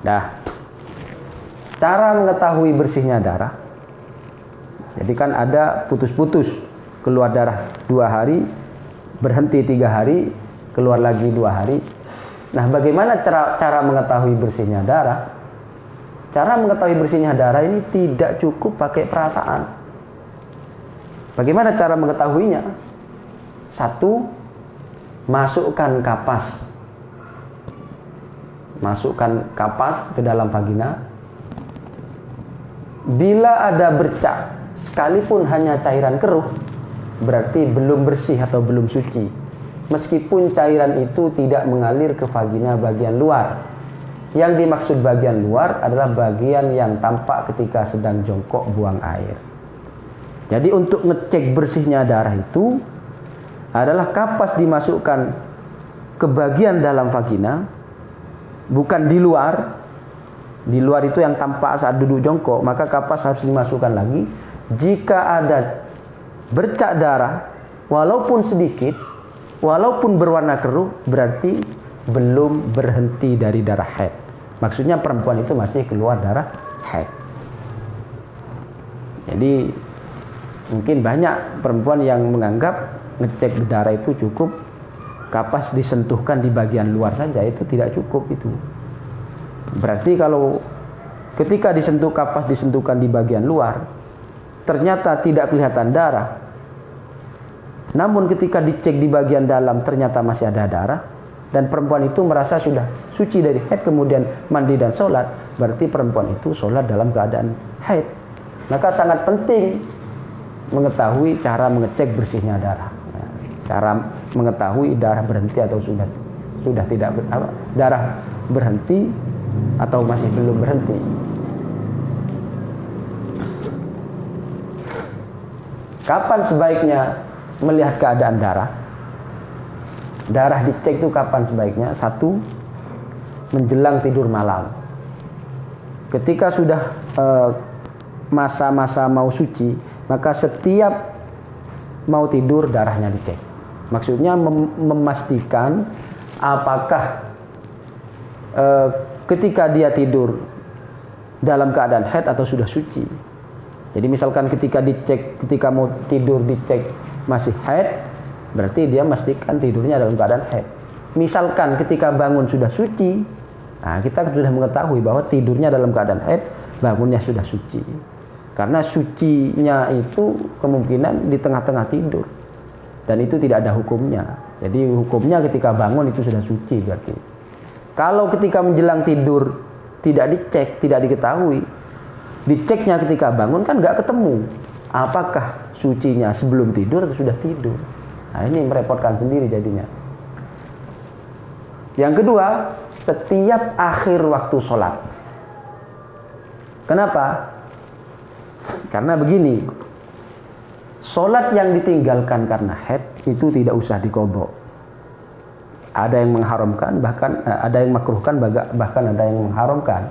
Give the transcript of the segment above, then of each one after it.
Dah. Cara mengetahui bersihnya darah. Jadi kan ada putus-putus, keluar darah 2 hari, berhenti 3 hari, keluar lagi 2 hari. Nah, bagaimana cara mengetahui bersihnya darah? Cara mengetahui bersihnya darah ini tidak cukup pakai perasaan. Bagaimana cara mengetahuinya? 1, masukkan kapas. Masukkan kapas ke dalam vagina. Bila ada bercak, sekalipun hanya cairan keruh, berarti belum bersih atau belum suci. Meskipun cairan itu tidak mengalir ke vagina bagian luar. Yang dimaksud bagian luar adalah bagian yang tampak ketika sedang jongkok buang air. Jadi untuk ngecek bersihnya darah itu adalah kapas dimasukkan ke bagian dalam vagina, bukan di luar. Di luar itu yang tampak saat duduk jongkok, maka kapas harus dimasukkan lagi. Jika ada bercak darah, walaupun sedikit, walaupun berwarna keruh, berarti belum berhenti dari darah haid. Maksudnya perempuan itu masih keluar darah haid. Jadi mungkin banyak perempuan yang menganggap ngecek darah itu cukup kapas disentuhkan di bagian luar saja, itu tidak cukup itu. Berarti kalau ketika disentuh kapas disentuhkan di bagian luar, ternyata tidak kelihatan darah. Namun ketika dicek di bagian dalam ternyata masih ada darah, dan perempuan itu merasa sudah suci dari haid, kemudian mandi dan sholat, berarti perempuan itu sholat dalam keadaan haid. Maka sangat penting mengetahui cara mengecek bersihnya darah. Cara mengetahui darah berhenti atau sudah tidak darah berhenti atau masih belum berhenti. Kapan sebaiknya melihat keadaan darah? Darah dicek itu kapan sebaiknya? 1, menjelang tidur malam. Ketika sudah masa-masa mau suci, maka setiap mau tidur darahnya dicek. Maksudnya memastikan apakah ketika dia tidur dalam keadaan haid atau sudah suci. Jadi misalkan ketika mau tidur dicek masih haid, berarti dia memastikan tidurnya dalam keadaan haid. Misalkan ketika bangun sudah suci, nah kita sudah mengetahui bahwa tidurnya dalam keadaan haid, bangunnya sudah suci. Karena sucinya itu kemungkinan di tengah-tengah tidur, dan itu tidak ada hukumnya. Jadi hukumnya ketika bangun itu sudah suci berarti. Kalau ketika menjelang tidur tidak dicek, tidak diketahui, diceknya ketika bangun kan nggak ketemu. Apakah sucinya sebelum tidur atau sudah tidur? Nah ini merepotkan sendiri jadinya. Yang kedua, setiap akhir waktu sholat. Kenapa? Karena begini, sholat yang ditinggalkan karena haid itu tidak usah diqadha. Ada yang mengharamkan, bahkan ada yang makruhkan, bahkan ada yang mengharamkan.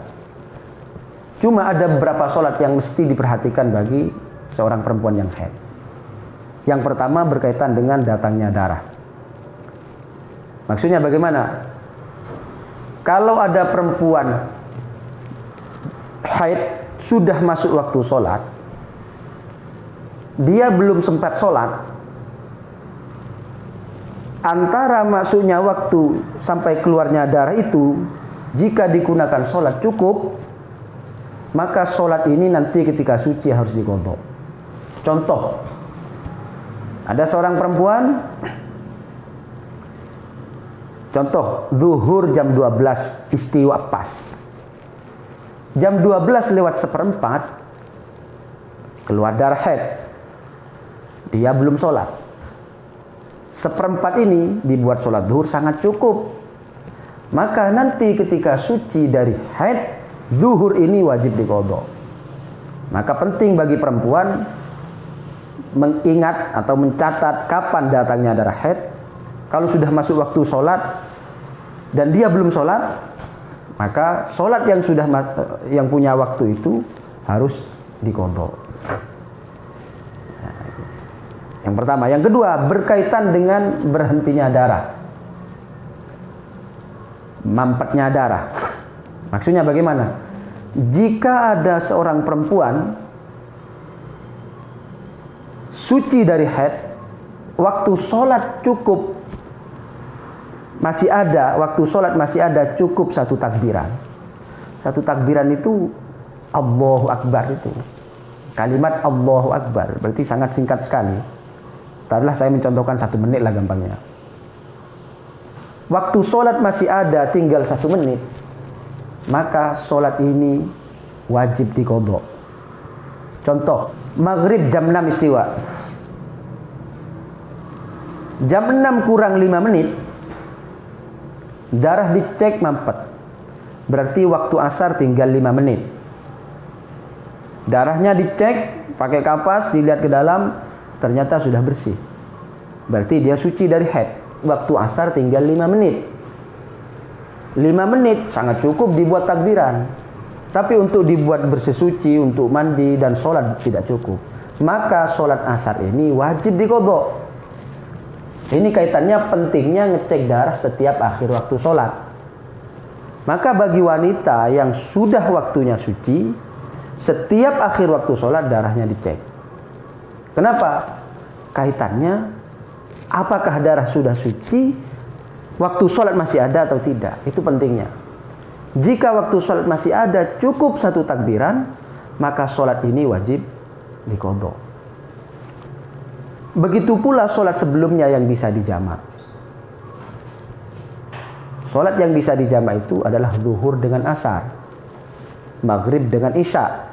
Cuma ada beberapa sholat yang mesti diperhatikan bagi seorang perempuan yang haid. Yang pertama berkaitan dengan datangnya darah. Maksudnya bagaimana? Kalau ada perempuan haid sudah masuk waktu sholat, dia belum sempat sholat, antara masuknya waktu sampai keluarnya darah itu, jika digunakan sholat cukup, maka sholat ini nanti ketika suci harus diqadha. Contoh, ada seorang perempuan, contoh zuhur jam 12 istiwa pas, jam 12:04 keluar darah haid, dia belum sholat. 1/4 ini dibuat sholat zuhur sangat cukup. Maka nanti ketika suci dari haid, zuhur ini wajib diqadha. Maka penting bagi perempuan mengingat atau mencatat kapan datangnya darah haid. Kalau sudah masuk waktu sholat dan dia belum sholat, maka sholat yang punya waktu itu harus diqadha. Yang pertama. Yang kedua, berkaitan dengan berhentinya darah, mampetnya darah. Maksudnya bagaimana? Jika ada seorang perempuan suci dari haid, waktu sholat masih ada cukup satu takbiran. Satu takbiran itu Allahu Akbar itu. Kalimat Allahu Akbar berarti sangat singkat sekali. Taruhlah saya mencontohkan 1 menit lah gampangnya. Waktu sholat masih ada tinggal 1 menit, maka sholat ini wajib diqadha. Contoh, maghrib jam 6 istiwa. Jam 6 kurang 5 menit, darah dicek mampet. Berarti waktu asar tinggal 5 menit. Darahnya dicek pakai kapas, dilihat ke dalam, ternyata sudah bersih. Berarti dia suci dari haid. Waktu asar tinggal 5 menit. 5 menit sangat cukup dibuat takbiran. Tapi untuk dibuat bersih suci, untuk mandi dan sholat tidak cukup. Maka sholat asar ini wajib diqadha. Ini kaitannya pentingnya ngecek darah setiap akhir waktu sholat. Maka bagi wanita yang sudah waktunya suci, setiap akhir waktu sholat darahnya dicek. Kenapa? Kaitannya, apakah darah sudah suci, waktu sholat masih ada atau tidak. Itu pentingnya. Jika waktu sholat masih ada cukup 1 takbiran, maka sholat ini wajib diqadha. Begitu pula sholat sebelumnya yang bisa dijamak. Sholat yang bisa dijamak itu adalah zuhur dengan asar, maghrib dengan isya.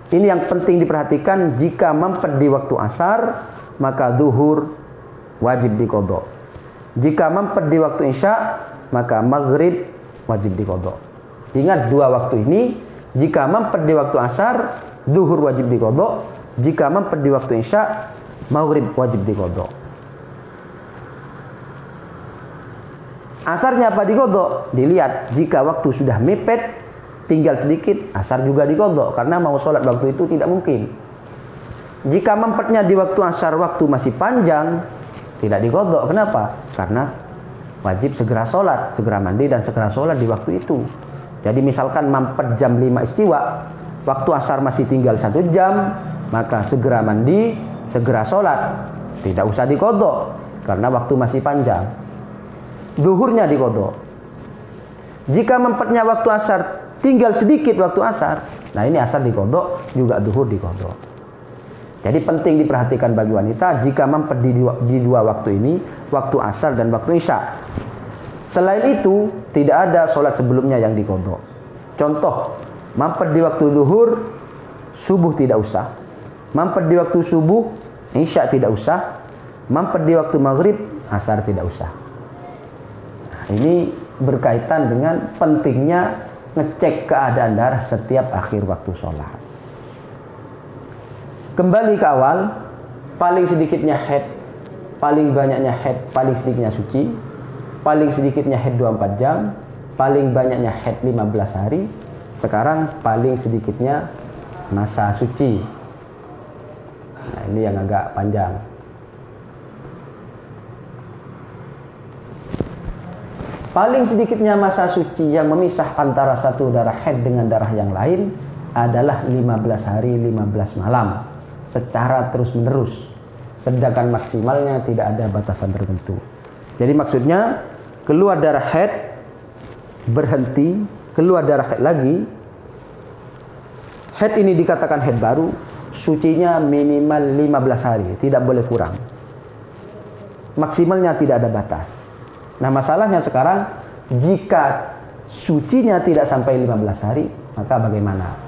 Ini yang penting diperhatikan. Jika mampet di waktu asar, maka zuhur wajib diqadha. Jika mampet di waktu isya, maka maghrib wajib diqadha. Ingat 2 waktu ini, jika mampet di waktu asar, zuhur wajib diqadha. Jika mampet di waktu isya, maghrib wajib diqadha. Asarnya apa diqadha? Dilihat, jika waktu sudah mepet, tinggal sedikit, asar juga diqadha. Karena mau sholat waktu itu tidak mungkin. Jika mampetnya di waktu asar, waktu masih panjang, tidak diqadha. Kenapa? Karena wajib segera sholat, segera mandi dan segera sholat di waktu itu. Jadi misalkan mampet jam 5 istiwa, waktu asar masih tinggal 1 jam, maka segera mandi, segera sholat. Tidak usah diqadha, karena waktu masih panjang. Zuhurnya diqadha. Jika mampetnya waktu asar tinggal sedikit waktu asar, nah ini asar diqadha, juga zuhur diqadha. Jadi penting diperhatikan bagi wanita jika mampet di 2 waktu ini, waktu asar dan waktu isya. Selain itu, tidak ada sholat sebelumnya yang diqadha. Contoh, mampet di waktu zuhur, subuh tidak usah. Mampet di waktu subuh, isya tidak usah. Mampet di waktu maghrib, asar tidak usah. Nah, ini berkaitan dengan pentingnya ngecek keadaan darah setiap akhir waktu sholat. Kembali ke awal, paling sedikitnya haid, paling banyaknya haid, paling sedikitnya suci, paling sedikitnya haid 24 jam, paling banyaknya haid 15 hari. Sekarang paling sedikitnya masa suci. Nah, ini yang agak panjang. Paling sedikitnya masa suci yang memisah antara satu darah haid dengan darah yang lain adalah 15 hari 15 malam secara terus-menerus. Sedangkan maksimalnya tidak ada batasan tertentu. Jadi maksudnya keluar darah haid, berhenti, keluar darah haid lagi. Haid ini dikatakan haid baru, sucinya minimal 15 hari, tidak boleh kurang. Maksimalnya tidak ada batas. Nah, masalahnya sekarang, jika sucinya tidak sampai 15 hari, maka bagaimana?